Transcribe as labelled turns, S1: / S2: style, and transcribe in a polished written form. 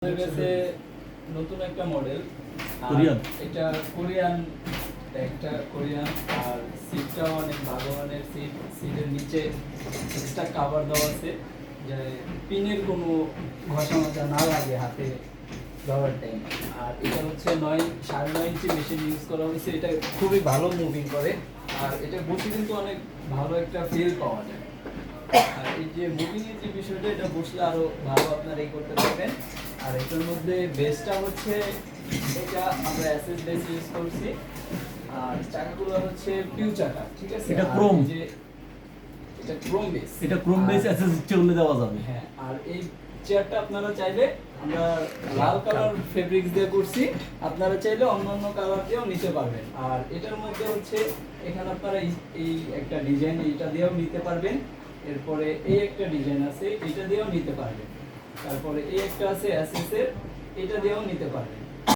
S1: আমাদের কাছে নতুন একটা মডেল
S2: কোরিয়ান,
S1: এটা কোরিয়ান আর সিটটাও অনেক ভালো মানের সিটের নিচে এক্সট্রা কভার দেওয়া আছে যে পিনের কোনো ঘষা মাজা না লাগে হাতে দেওয়ার টাইম। আর এটা হচ্ছে 9.5 ইঞ্চি মেশিন ইউজ করা হয়েছে। এটা খুবই ভালো মুভিং করে আর এটা বসে কিন্তু অনেক ভালো একটা ফিল পাওয়া যায়। আর এই যে মুভিং এর যে বিষয়টা, এটা বসলে আরো ভালো আপনারা এই করতে পারবেন। আর এটার মধ্যে বেসটা হচ্ছে এটা আমরা অ্যাসেস বেস ইউজ করছি আর চাকাগুলো হচ্ছে পিউ চাকা, ঠিক আছে।
S2: এটা
S1: আর
S2: ক্রোম,
S1: এই যে এটা ক্রোম বেস,
S2: এটা ক্রোম বেস অ্যাসেস চলে দেওয়া যাবে।
S1: হ্যাঁ। আর এই চেয়ারটা আপনারা চাইলে আমরা লাল কালার ফেব্রিক্স দিয়ে করছি, আপনারা চাইলে অন্যান্য কালার দিয়েও নিতে পারবেন। আর এটার মধ্যে হচ্ছে এখানে আপনারা এই একটা ডিজাইন এটা দিয়েও নিতে পারবেন। এরপরে এই একটা ডিজাইন আছে, এটা দিয়েও নিতে পারবেন। তারপরে এই একটা আছে অ্যাসেসের, এটা দিয়েও নিতে পারবেন।